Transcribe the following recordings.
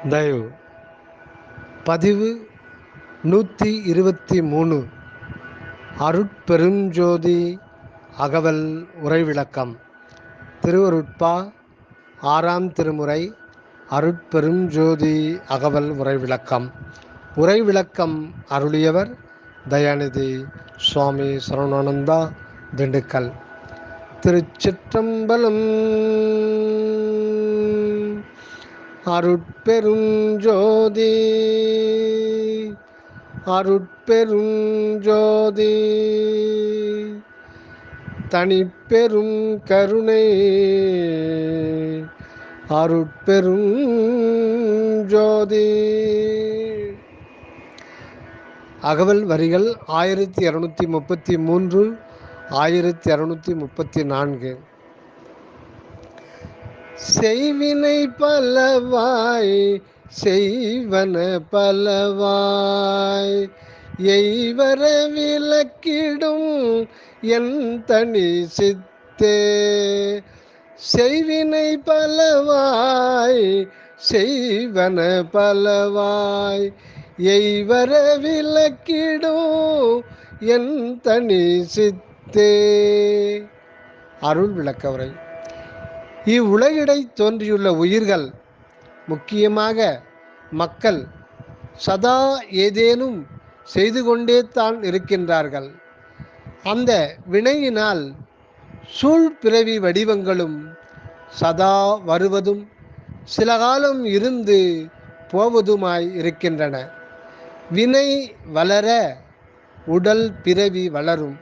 தயவு பதிவு 123 அருட்பெருஞ்சோதி அகவல் உரைவிளக்கம். திருவருட்பா 6ஆம் திருமுறை அருட்பெருஞ்சோதி அகவல் உரைவிளக்கம். உரைவிளக்கம் அருளியவர் தயாநிதி சுவாமி சரவணானந்தா, திண்டுக்கல். திருச்சிற்றம்பலம். அருட்பெருஞ்சோதி அருட்பெருஞ்சோதி தனிப்பெரும் கருணை அருட்பெருஞ்சோதி. அகவல் வரிகள் 1233 1234. செய்வினை பலவாய் செய்வன பலவாய் எய்வர விளக்கிடும் என் தனி சித்தே. செய்வினை பலவாய் செய்வன பலவாய் எய்வர விளக்கிடும் என் தனி சித்தே. அருள் விளக்கவுரை. இவ்வுலகிடை தோன்றியுள்ள உயிர்கள், முக்கியமாக மக்கள், சதா ஏதேனும் செய்து கொண்டே தான் இருக்கின்றார்கள். அந்த வினையினால் சூழ்பிறவி வடிவங்களும் சதா வருவதும் சில காலம் இருந்து போவதுமாய் இருக்கின்றன. வினை வளர உடல் பிறவி வளரும்.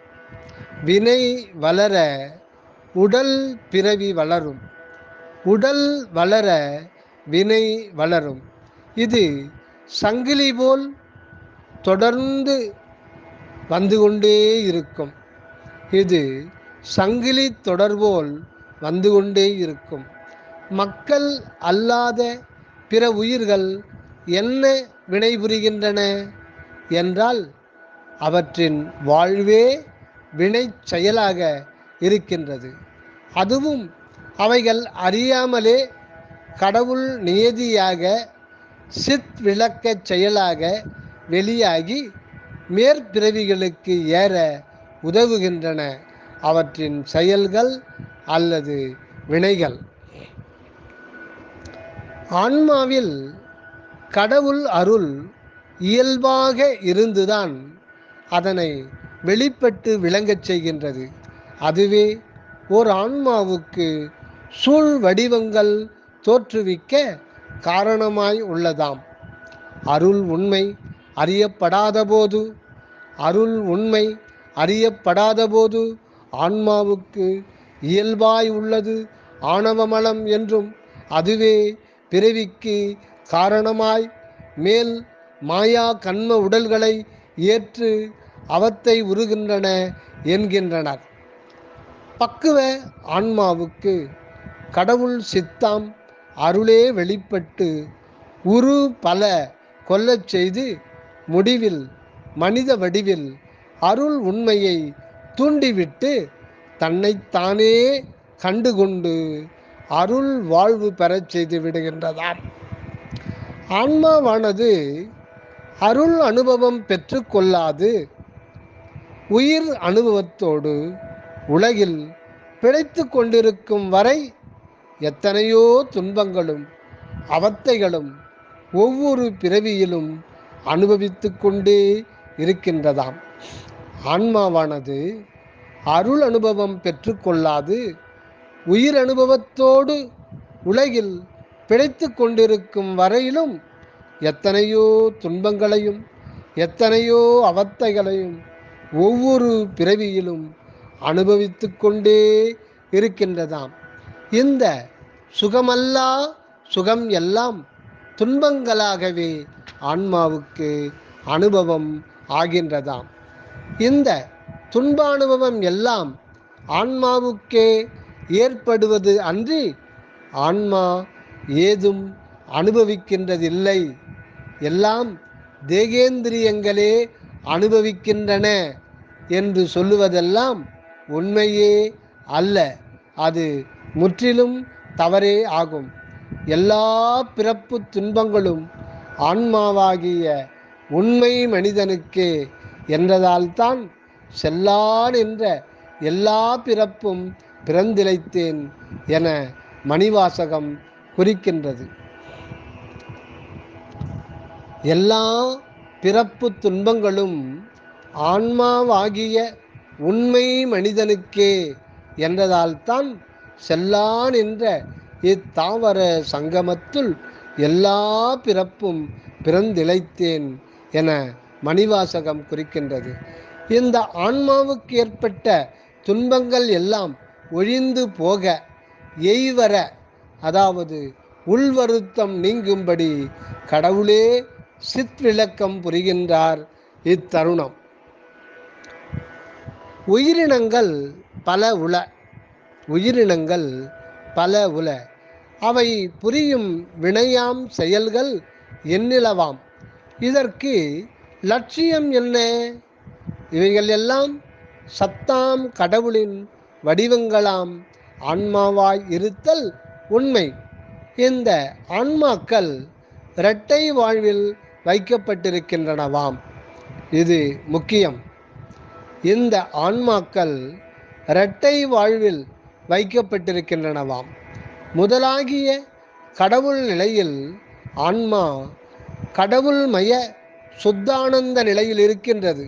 வினை வளர உடல் பிறவி வளரும். உடல் வளர வினை வளரும். இது சங்கிலி போல் தொடர்ந்து வந்து கொண்டே இருக்கும். இது சங்கிலி தொடர்போல் வந்து கொண்டே இருக்கும். மக்கள் அல்லாத பிற உயிர்கள் என்ன வினை புரிகின்றன என்றால், அவற்றின் வாழ்வே வினை செயலாக இருக்கின்றது. அதுவும் அவைகள் அறியாமலே கடவுள் நியதியாக சித் விளக்க செயலாக வெளியாகி மேற்பிறவிகளுக்கு ஏற உதவுகின்றன. அவற்றின் செயல்கள் அல்லது வினைகள். ஆன்மாவில் கடவுள் அருள் இயல்பாக இருந்துதான் அதனை வெளிப்பட்டு விளங்கச் செய்கின்றது. அதுவே ஓர் ஆன்மாவுக்கு சூழ் வடிவங்கள் தோற்றுவிக்க காரணமாய் உள்ளதாம். அருள் உண்மை அறியப்படாதபோது ஆன்மாவுக்கு இயல்பாய் உள்ளது ஆணவமலம் என்றும், அதுவே பிறவிக்கு காரணமாய் மேல் மாயா கண்ம உடல்களை ஏற்று அவத்தை உருகின்றன என்கின்றனர். பக்குவ ஆன்மாவுக்கு கடவுள் சித்தாம் அருளே வெளிப்பட்டு உரு பல கொல்லச் செய்து முடிவில் மனித வடிவில் அருள் உண்மையை தூண்டிவிட்டு தன்னைத்தானே கண்டுகொண்டு அருள் வாழ்வு பெறச் செய்து விடுகின்றதாம். ஆன்மாவானது அருள் அனுபவம் பெற்று கொள்ளாது உயிர் அனுபவத்தோடு உலகில் பிழைத்து கொண்டிருக்கும் வரை எத்தனையோ துன்பங்களும் அவத்தைகளும் ஒவ்வொரு பிறவியிலும் அனுபவித்து கொண்டே இருக்கின்றதாம். ஆன்மாவானது அருள் அனுபவம் பெற்று கொள்ளாது உயிர் அனுபவத்தோடு உலகில் பிழைத்து கொண்டிருக்கும் வரையிலும் எத்தனையோ துன்பங்களையும் எத்தனையோ அவத்தைகளையும் ஒவ்வொரு பிறவியிலும் அனுபவித்து கொண்டே இருக்கின்றதாம். இந்த சுகமல்லா சுகம் எல்லாம் துன்பங்களாகவே ஆன்மாவுக்கு அனுபவம் ஆகின்றதாம். இந்த துன்பானுபவம் எல்லாம் ஆன்மாவுக்கே ஏற்படுவது அன்றி ஆன்மா ஏதும் அனுபவிக்கின்றதில்லை. எல்லாம் தேகேந்திரியங்களே அனுபவிக்கின்றன என்று சொல்லுவதெல்லாம் உண்மையே அல்ல. அது முற்றிலும் தவறே ஆகும். எல்லா பிறப்பு துன்பங்களும் ஆன்மாவாகிய உண்மை மனிதனுக்கே என்றதால்தான் செல்லான் என்ற எல்லா பிறப்பும் பிறந்திழைத்தேன் என மணிவாசகம் குறிக்கின்றது. எல்லா பிறப்பு துன்பங்களும் ஆன்மாவாகிய உண்மை மனிதனுக்கே என்றதால்தான் செல்லான் என்ற இத்தாவர சங்கமத்துள் எல்லா பிறப்பும் பிறந்திழைத்தேன் என மணிவாசகம் குறிக்கின்றது. இந்த ஆன்மாவுக்கு ஏற்பட்ட துன்பங்கள் எல்லாம் ஒழிந்து போக எய்வர, அதாவது உள்வருத்தம் நீங்கும்படி கடவுளே சிற்விளக்கம் புரிகின்றார் இத்தருணம். உயிரினங்கள் பல உள அவை புரியும் வினையாம் செயல்கள் எண்ணிலவாம். இதற்கு லட்சியம் என்ன? இவைகள் எல்லாம் சத்தாம் கடவுளின் வடிவங்களாம் ஆன்மாவாய் இருத்தல் உண்மை. இந்த ஆன்மாக்கள் இரட்டை வாழ்வில் வைக்கப்பட்டிருக்கின்றனவாம். இது முக்கியம். இந்த ஆன்மாக்கள் இரட்டை வாழ்வில் வைக்கப்பட்டிருக்கின்றனவாம். முதலாகிய கடவுள் நிலையில் ஆன்மா கடவுள்மய சுத்தானந்த நிலையில் இருக்கின்றது.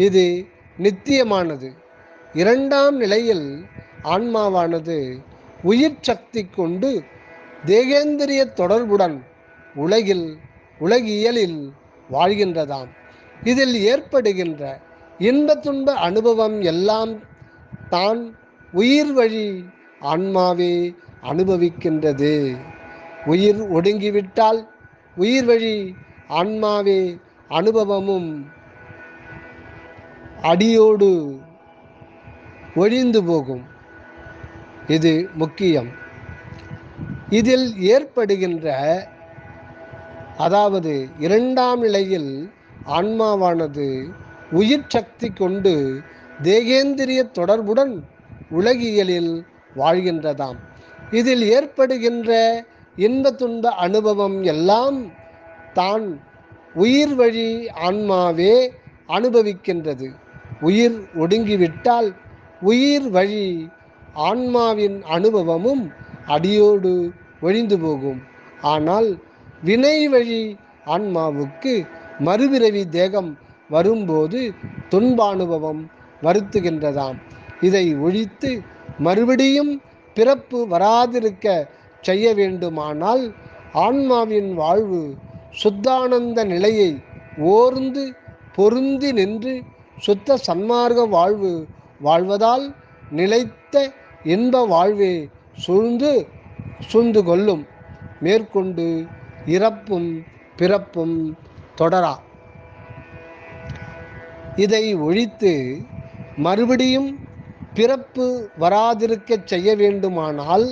இது நித்தியமானது. இரண்டாம் நிலையில் ஆன்மாவானது உயிர் சக்தி கொண்டு தேகேந்திரிய தொடர்புடன் உலகியலில் வாழ்கின்றதாம். இதில் ஏற்படுகின்ற இன்ப துன்ப அனுபவம் எல்லாம் தான் உயிர் வழி ஆன்மாவே அனுபவிக்கின்றது. உயிர் ஒடுங்கிவிட்டால் உயிர் வழி ஆன்மாவே அனுபவமும் அடியோடு ஒழிந்து போகும். இது முக்கியம். இதில் ஏற்படுகின்ற, அதாவது இரண்டாம் நிலையில் ஆன்மாவானது உயிர் சக்தி கொண்டு தேகேந்திரிய தொடர்புடன் உலகியலில் வாழ்கின்றதாம். இதில் ஏற்படுகின்ற இன்ப துன்ப அனுபவம் எல்லாம் தான் உயிர் வழி ஆன்மாவே அனுபவிக்கின்றது. உயிர் ஒடுங்கிவிட்டால் உயிர் வழி ஆன்மாவின் அனுபவமும் அடியோடு ஒழிந்து போகும். ஆனால் வினை வழி ஆன்மாவுக்கு மறுபிறவி தேகம் வரும்போது துன்பானுபவம் வருத்துகின்றதாம். இதை ஒழித்து மறுபடியும் பிறப்பு வராதிருக்க செய்ய வேண்டுமானால் ஆன்மாவின் வாழ்வு சுத்தானந்த நிலையை ஓர்ந்து பொருந்தி நின்று சுத்த சன்மார்க்க வாழ்வு வாழ்வதால் நிலைத்த இன்ப வாழ்வே சூழ்ந்து கொள்ளும். மேற்கொண்டு இறப்பும் பிறப்பும் தொடரா. இதை ஒழித்து மறுபடியும் பிறப்பு வராதிருக்க செய்ய வேண்டுமானால்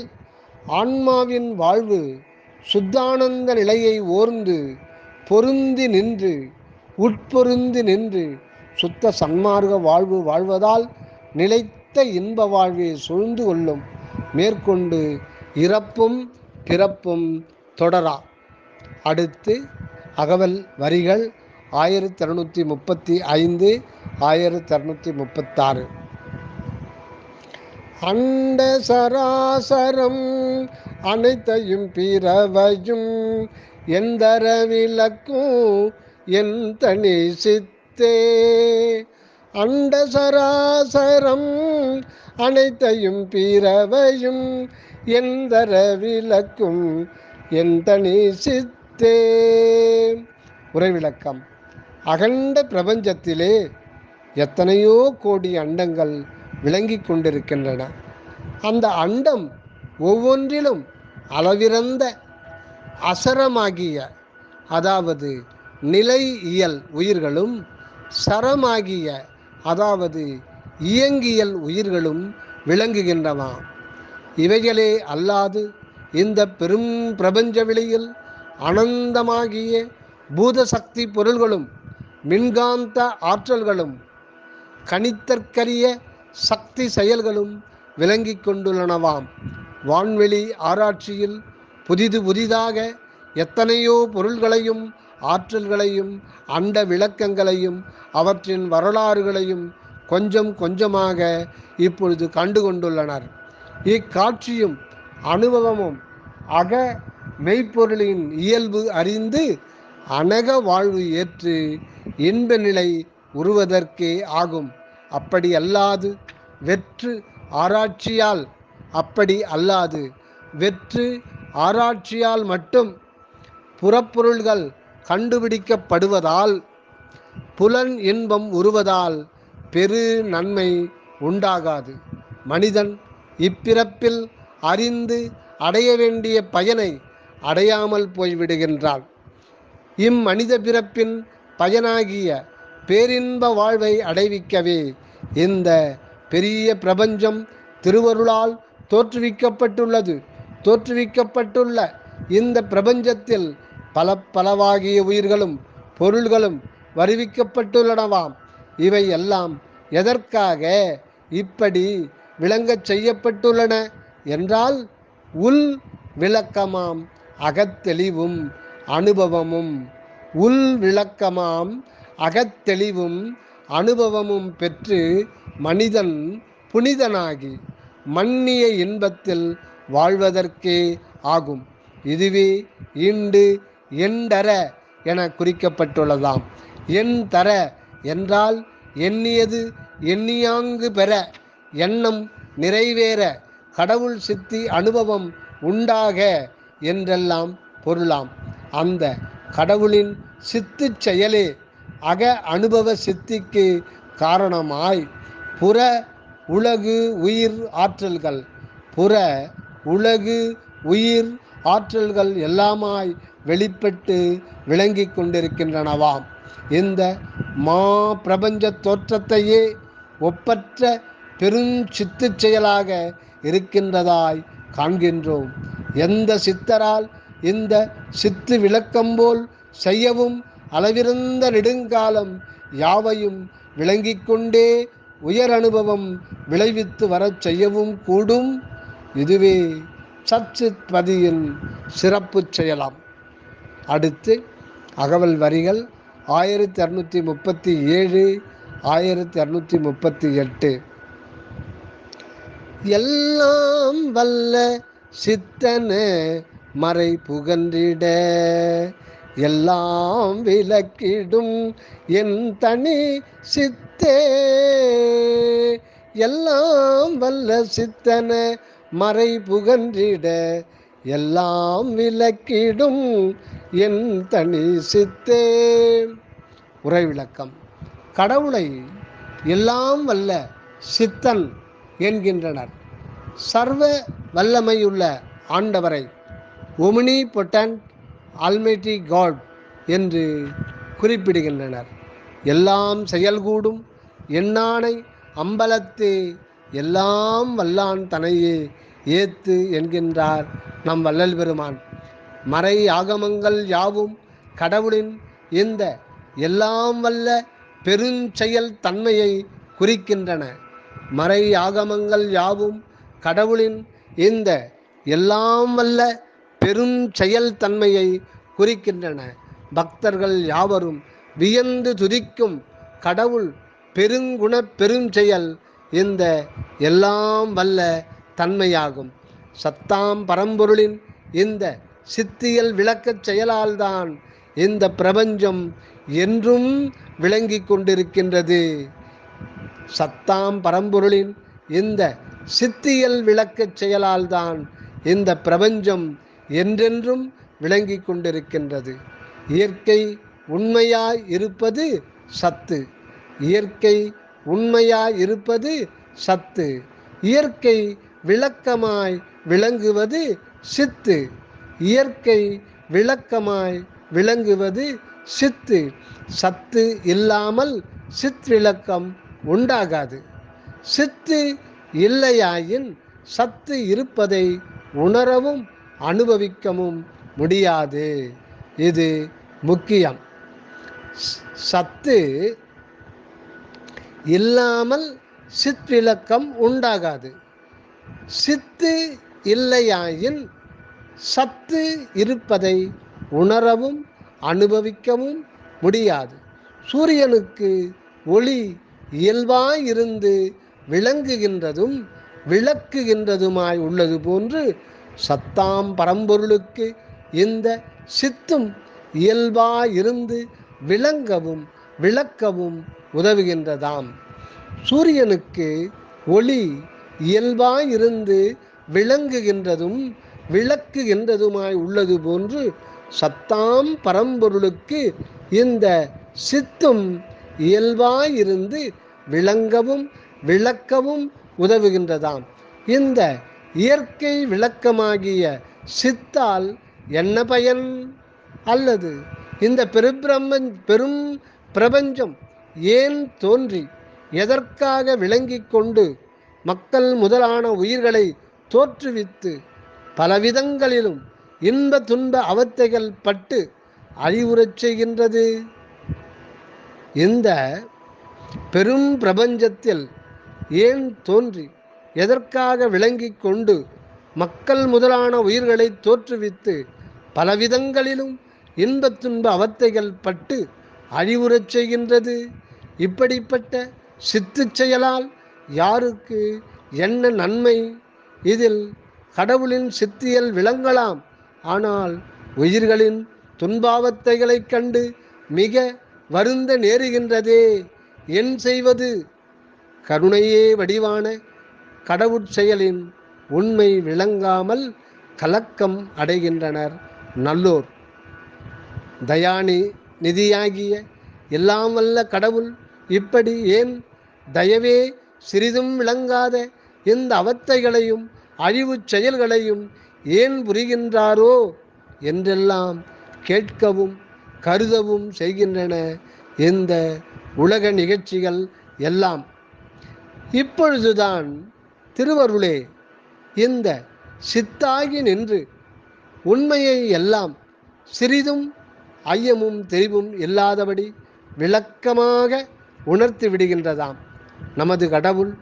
ஆன்மாவின் வாழ்வு சுத்தானந்த நிலையை ஓர்ந்து பொருந்தி நின்று உட்பொருந்தி நின்று சுத்த சன்மார்க்க வாழ்வு வாழ்வதால் நிலைத்த இன்ப வாழ்வை சூழ்ந்து கொள்ளும். மேற்கொண்டு இறப்பும் பிறப்பும் தொடரா. அடுத்து அகவல் வரிகள் 1235 1236. அண்ட சராசரம் அனைத்தையும் பிறவையும் எந்தர விளக்கும் என் தனி சித்தே. அண்ட சராசரம் அனைத்தையும் பிறவையும் எந்தர விளக்கும் என் தனி சித்தே. உரைவிளக்கம். அகண்ட பிரபஞ்சத்திலே எத்தனையோ கோடி அண்டங்கள் விளங்கி கொண்டிருக்கின்றன. அந்த அண்டம் ஒவ்வொன்றிலும் அளவிறந்த அசரமாகிய, அதாவது நிலை இயல் உயிர்களும் சரமாகிய, அதாவது இயங்கியல் உயிர்களும் விளங்குகின்றன. இவைகளே அல்லாது இந்த பெரும் பிரபஞ்ச வெளியில் அனந்தமாகிய பூதசக்தி பொருள்களும் மின்காந்த ஆற்றல்களும் கணித்தற்கரிய சக்தி செயல்களும் விளங்கி கொண்டுள்ளனவாம். வான்வெளி ஆராய்ச்சியில் புதிதாக எத்தனையோ பொருள்களையும் ஆற்றல்களையும் அண்ட விளக்கங்களையும் அவற்றின் வரலாறுகளையும் கொஞ்சம் கொஞ்சமாக இப்பொழுது கண்டு கொண்டுள்ளனர். இக்காட்சியும் அனுபவமும் அக மெய்ப்பொருளின் இயல்பு அறிந்து அனக வாழ்வு ஏற்று இன்ப நிலை உருவதற்கே ஆகும். அப்படி அல்லாது வெற்று ஆராய்ச்சியால் மட்டும் புறப்பொருள்கள் கண்டுபிடிக்கப்படுவதால் புலன் இன்பம் உருவதால் பெரு நன்மை உண்டாகாது. மனிதன் இப்பிறப்பில் அறிந்து அடைய வேண்டிய பயனை அடையாமல் போய்விடுகின்றான். இம்மனித பிறப்பின் பயனாகிய பேரின்ப வாழ்வை அடைவிக்கவே இந்த பெரிய பிரபஞ்சம் திருவருளால் தோற்றுவிக்கப்பட்டுள்ள இந்த பிரபஞ்சத்தில் பலவாகிய உயிர்களும் பொருள்களும் வருவிக்கப்பட்டுள்ளனவாம். இவை எல்லாம் எதற்காக இப்படி விளங்கச் செய்யப்பட்டுள்ளன என்றால், உள் விளக்கமாம் அகத்தெளிவும் அனுபவமும் பெற்று மனிதன் புனிதனாகி மன்னிய இன்பத்தில் வாழ்வதற்கே ஆகும். இதுவே ஈண்டு எண்டற என குறிக்கப்பட்டுள்ளதாம். எண் தர என்றால் எண்ணியது எண்ணியாங்கு பெற, எண்ணம் நிறைவேற, கடவுள் சித்தி அனுபவம் உண்டாக என்றெல்லாம் பொருளாம். அந்த கடவுளின் சித்து செயலே அக அனுபவ சித்திக்கு காரணமாய் புற உலகு உயிர் ஆற்றல்கள் எல்லாமாய் வெளிப்பட்டு விளங்கி கொண்டிருக்கின்றனவாம். இந்த மா பிரபஞ்ச தோற்றத்தையே ஒப்பற்ற பெருஞ்சித்து செயலாக இருக்கின்றதாய் காண்கின்றோம். எந்த சித்தரால் இந்த சித்து விளக்கம்போல் செய்யவும் அளவிருந்த நெடுங்காலம் யாவையும் விளங்கிக் கொண்டே உயர் அனுபவம் விளைவித்து வரச் செய்யவும் கூடும். இதுவே சச்சித் பதியின் சிறப்பு செயலாம். அடுத்து அகவல் வரிகள் 1637 1638. எல்லாம் வல்ல சித்தன மறை புகன்றிட எல்லாம் விளக்கிடும் என் தனி சித்தே. எல்லாம் வல்ல சித்தன மறை புகன்றிட எல்லாம் விளக்கிடும் என் தனி சித்தே. உரை விளக்கம். கடவுளை எல்லாம் வல்ல சித்தன் என்கின்றனர். சர்வ வல்லமையுள்ள ஆண்டவரை ஒமினிபொட்டன்ட் ஆல்மைட்டி காட் என்று குறிப்பிடுகின்றனர். எல்லாம் செயல்கூடும் எண்ணானை அம்பலத்தே எல்லாம் வல்லான் தனையே ஏத்து என்கின்றார் நம் வள்ளல் பெருமான். மறை ஆகமங்கள் யாவும் கடவுளின் இந்த எல்லாம் வல்ல பெருஞ்செயல் தன்மையை குறிக்கின்றன. மறை ஆகமங்கள் யாவும் கடவுளின் இந்த எல்லாம் வல்ல பெருஞ்செயல் தன்மையை குறிக்கின்றன. பக்தர்கள் யாவரும் வியந்து துதிக்கும் கடவுள் பெருங்குண பெருஞ்செயல் இந்த எல்லாம் வல்ல தன்மையாகும். சத்தாம் பரம்பொருளின் இந்த சித்தியல் விளக்கச் செயலால்தான் இந்த பிரபஞ்சம் என்றும் விளங்கி கொண்டிருக்கின்றது. சத்தாம் பரம்பொருளின் இந்த சித்தியல் விளக்கச் செயலால்தான் இந்த பிரபஞ்சம் என்றென்றும் விளங்கி கொண்டிருக்கின்றது. இயற்கை உண்மையாய் இருப்பது சத்து. இயற்கை உண்மையாய் இருப்பது சத்து. இயற்கை விளக்கமாய் விளங்குவது சித்து. இயற்கை விளக்கமாய் விளங்குவது சித்து. சத்து இல்லாமல் சித் விளக்கம் உண்டாகாது. சித்து இல்லையாயின் சத்து இருப்பதை உணரவும் அனுபவிக்கவும் முடியாது. இது முக்கியம். சத்து இல்லாமல் சித் விளக்கம் உண்டாகாது. சித்து இல்லையாயின் சத்து இருப்பதை உணரவும் அனுபவிக்கவும் முடியாது. சூரியனுக்கு ஒளி இயல்பாயிருந்து விளங்குகின்றதும் விளக்குகின்றதுமாய் உள்ளது போன்று சத்தாம் பரம்பொருளுக்கு இந்த சித்தும் இயல்பாயிருந்து விளங்கவும் விளக்கவும் உதவுகின்றதாம். சூரியனுக்கு ஒளி இயல்பாயிருந்து விளங்குகின்றதும் விளக்குகின்றதுமாய் உள்ளது போன்று சத்தாம் பரம்பொருளுக்கு இந்த சித்தும் இயல்பாயிருந்து விளங்கவும் விளக்கவும் உதவுகின்றதாம். இந்த இயற்கை விளக்கமாகிய சித்தால் என்ன பயன்? அல்லது இந்த பெரும் பிரபஞ்சம் ஏன் தோன்றி எதற்காக விளங்கிக் கொண்டு மக்கள் முதலான உயிர்களை தோற்றுவித்து பலவிதங்களிலும் இன்ப துன்ப அவத்தைகள் பட்டு அழிவுறச் செய்கின்றது? இந்த பெரும் பிரபஞ்சத்தில் ஏன் தோன்றி எதற்காக விளங்கிக் கொண்டு மக்கள் முதலான உயிர்களை தோற்றுவித்து பலவிதங்களிலும் இன்ப துன்ப அவத்தைகள் பட்டு அழிவுறச் செய்கின்றது? இப்படிப்பட்ட சித்து செயலால் யாருக்கு என்ன நன்மை? இதில் கடவுளின் சித்தியல் விளங்கலாம். ஆனால் உயிர்களின் துன்பாவத்தைகளைக் கண்டு மிக வருந்த நேருகின்றதே. என் செய்வது? கருணையே வடிவான கடவுட்செயலின் உண்மை விளங்காமல் கலக்கம் அடைகின்றனர் நல்லோர். நிதியாகிய எல்லாம் வல்ல கடவுள் இப்படி ஏன் தயவே சிறிதும் விளங்காத இந்த அவத்தைகளையும் அழிவு செயல்களையும் ஏன் புரிகின்றாரோ என்றெல்லாம் கேட்கவும் கருதவும் செய்கின்றன இந்த உலக நிகழ்ச்சிகள் எல்லாம். இப்பொழுதுதான் திருவருளே இந்த சித்தாகி நின்று உண்மையை எல்லாம் சிறிதும் ஐயமும் தெரிவும் இல்லாதபடி விளக்கமாக உணர்த்தி விடுகின்றதாம். நமது கடவுள்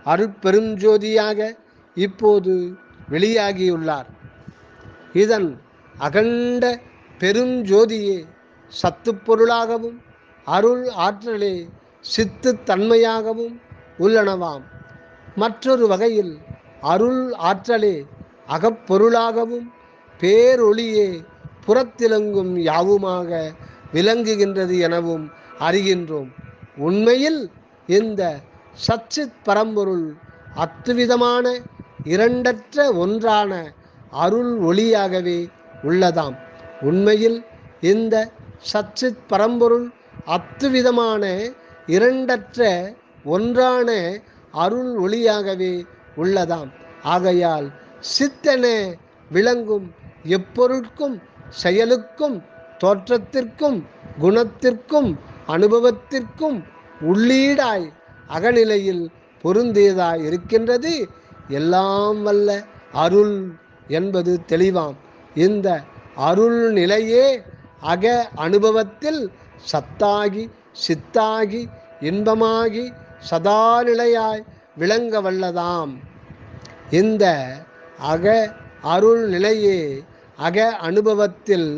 அருட்பெருஞ்சோதியாக இப்போது வெளியாகியுள்ளார். இதன் அகண்ட பெருஞ்சோதியே சத்து பொருளாகவும் அருள் ஆற்றலே சித்து தன்மையாகவும் உள்ளனவாம். மற்றொரு வகையில் அருள் ஆற்றலே அகப்பொருளாகவும் பேரொளியே புறத்திலங்கும் யாவுமாக விளங்குகின்றது எனவும் அறிகின்றோம். உண்மையில் இந்த சச்சித் பரம்பொருள் அத்துவிதமான இரண்டற்ற ஒன்றான அருள் ஒளியாகவே உள்ளதாம். உண்மையில் இந்த சச்சித் பரம்பொருள் அத்துவிதமான இரண்டற்ற ஒன்றான அருள் ஒளியாகவே உள்ளதாம். ஆகையால் சித்தென விளங்கும் எப்பொருட்கும் செயலுக்கும் தோற்றத்திற்கும் குணத்திற்கும் அனுபவத்திற்கும் உள்ளீடாய் அகநிலையில் பொருந்தியதாய் இருக்கின்றது எல்லாம் வல்ல அருள் என்பது தெளிவாம். இந்த அருள் நிலையே அக அனுபவத்தில் சத்தாகி சித்தாகி இன்பமாகி சதாநிலையாய் விளங்க வல்லதாம். இந்த அக அருள் நிலையே அக அனுபவத்தில்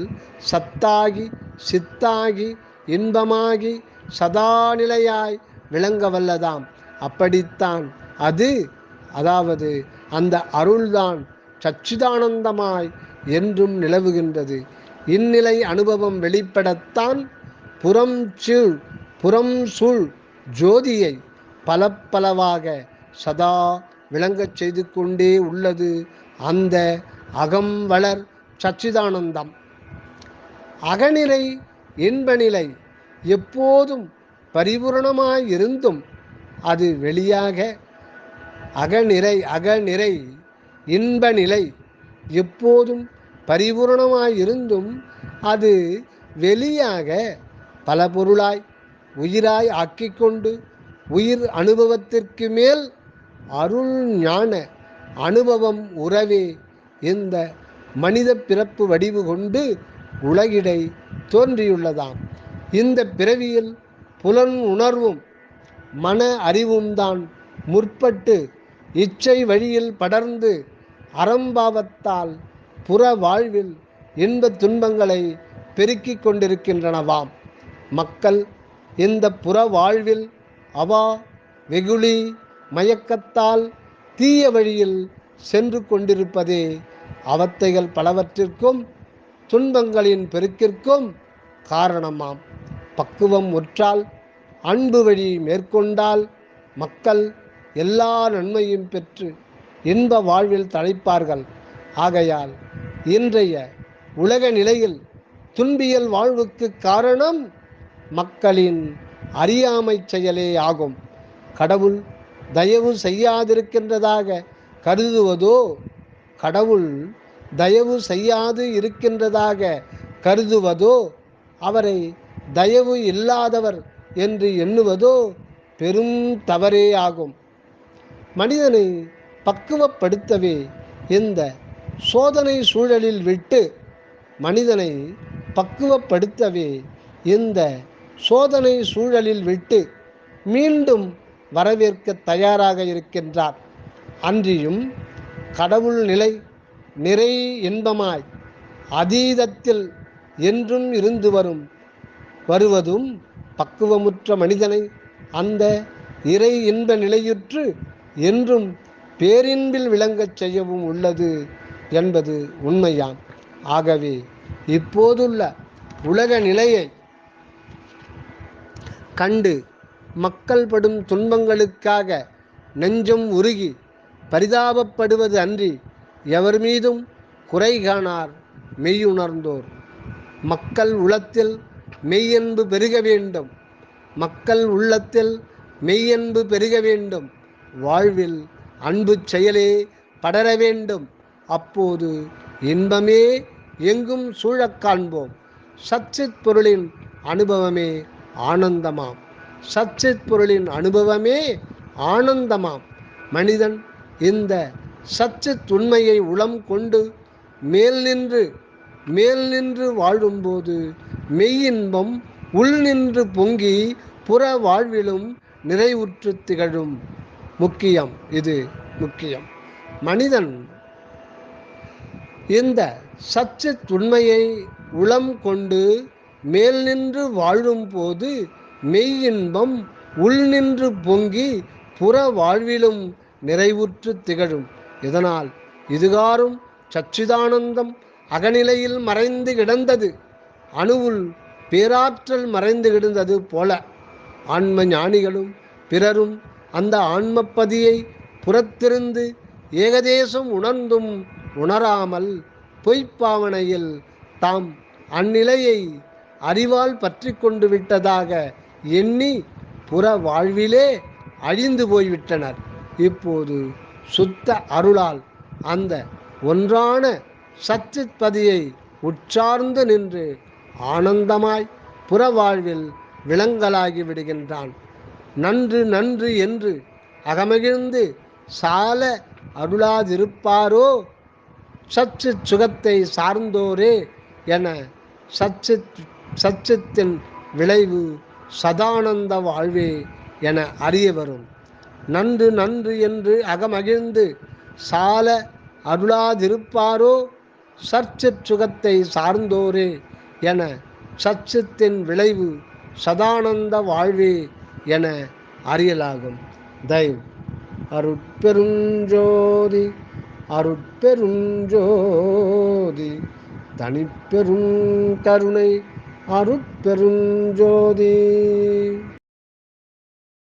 சத்தாகி சித்தாகி இன்பமாகி சதாநிலையாய் விளங்க வல்லதாம். அப்படித்தான் அது, அதாவது அந்த அருள்தான் சச்சிதானந்தமாய் என்றும் நிலவுகின்றது. இந்நிலை அனுபவம் வெளிப்படத்தான் புறம் சூழ் ஜோதியை பலப்பலவாக சதா விளங்கச் செய்து கொண்டே உள்ளது அந்த அகம் வளர் சச்சிதானந்தம். அகநிலை இன்பநிலை எப்போதும் பரிபூரணமாயிருந்தும் அது வெளியாக அகநிறை இன்பநிலை எப்போதும் பரிபூரணமாயிருந்தும் அது வெளியாக பல பொருளாய் உயிராய் ஆக்கிக்கொண்டு உயிர் அனுபவத்திற்கு மேல் அருள் ஞான அனுபவம் உறவே இந்த மனித பிறப்பு வடிவு கொண்டு உலகிடை தோன்றியுள்ளதாம். இந்த பிறவியில் புலன் உணர்வும் மன அறிவும் தான் முற்பட்டு இச்சை வழியில் படர்ந்து அறம்பாவத்தால் புற வாழ்வில் இன்ப துன்பங்களை பெருக்கிக் கொண்டிருக்கின்றனவாம். மக்கள் இந்த புற வாழ்வில் அவா வெகுளி மயக்கத்தால் தீய வழியில் சென்று கொண்டிருப்பதே அவத்தைகள் பலவற்றிற்கும் துன்பங்களின் பெருக்கிற்கும் காரணமாம். பக்குவம் உற்றால் அன்பு வழி மேற்கொண்டால் மக்கள் எல்லா நன்மையும் பெற்று இன்ப வாழ்வில் தழைப்பார்கள். ஆகையால் இன்றைய உலக நிலையில் துன்பியல் வாழ்வுக்கு காரணம் மக்களின் அறியாமை செயலே ஆகும். கடவுள் தயவு செய்யாதிருக்கின்றதாக கருதுவதோ கடவுள் தயவு செய்யாது இருக்கின்றதாக கருதுவதோ அவரை தயவு இல்லாதவர் என்று எண்ணுவதோ பெரும் தவறே ஆகும். மனிதனை பக்குவப்படுத்தவே இந்த சோதனை சூழலில் விட்டு மனிதனை பக்குவப்படுத்தவே இந்த சோதனை சூழலில் விட்டு மீண்டும் வரவேற்க தயாராக இருக்கின்றார். அன்றியும் கடவுள் நிலை நிறை இன்பமாய் அதீதத்தில் என்றும் இருந்து வருவதும் பக்குவமுற்ற மனிதனை அந்த இறை இன்ப நிலையுற்று என்றும் பேரின்பில் விளங்கச் செய்யவும் உள்ளது என்பது உண்மையாம். ஆகவே இப்போதுள்ள உலக நிலையை கண்டு மக்கள் படும் துன்பங்களுக்காக நெஞ்சம் உருகி பரிதாபப்படுவது அன்றி எவர் மீதும் குறை காணார் மெய்யுணர்ந்தோர். மக்கள் உள்ளத்தில் மெய்யன்பு பெருக வேண்டும். மக்கள் உள்ளத்தில் மெய்யன்பு பெருக வேண்டும். வாழ்வில் அன்பு செயலே படர வேண்டும். அப்போது இன்பமே எங்கும் சூழக் காண்போம். சச்சித் பொருளின் அனுபவமே ஆனந்தமாம். சச்சித் பொருளின் அனுபவமே ஆனந்தமாம். மனிதன் இந்த சச்சித் உண்மையை உளம் கொண்டு மேல் நின்று வாழும்போது மெய்யின்பம் உள் நின்று பொங்கி புற வாழ்விலும் நிறைவுற்று திகழும். இது முக்கியம். மனிதன் இந்த சச்சித் உண்மையை உளம் கொண்டு மேல் நின்று வாழும் போது மெய்யின்பம் உள் நின்று பொங்கி புற வாழ்விலும் நிறைவுற்று திகழும். இதனால் இதுகாரும் சச்சிதானந்தம் அகநிலையில் மறைந்து கிடந்தது அணுவுள் பேராற்றல் மறைந்து கிடந்தது போல ஆன்ம ஞானிகளும் பிறரும் அந்த ஆன்மப்பதியை புறத்திருந்து ஏகதேசம் உணர்ந்தும் உணராமல் பொய்ப்பாவனையில் தாம் அந்நிலையை அறிவால் பற்றி கொண்டு விட்டதாக எண்ணி புற வாழ்விலே அழிந்து போய்விட்டனர். இப்போது சுத்த அருளால் அந்த ஒன்றான சச்சித் பதியை உற்சார்ந்து நின்று ஆனந்தமாய் புற வாழ்வில் விளங்கலாகி விடுகின்றான். நன்று நன்று என்று அகமகிழ்ந்து சால அருளாதிருப்பாரோ சச்சித் சுகத்தை சார்ந்தோரே என சச்சித்தின் விளைவு சதானந்த வாழ்வே என அறிய வரும். நன்று நன்று என்று அகமகிழ்ந்து சால அருளாதிருப்பாரோ சச்சித் சுகத்தை சார்ந்தோரே என சச்சித்தின் விளைவு சதானந்த வாழ்வே என அறியலாகும். தயவு அருட்பெருஞ்சோதி அருட்பெருஞ்சோதி தனிப்பெரும் கருணை அருட்பெருஞ்சோதி.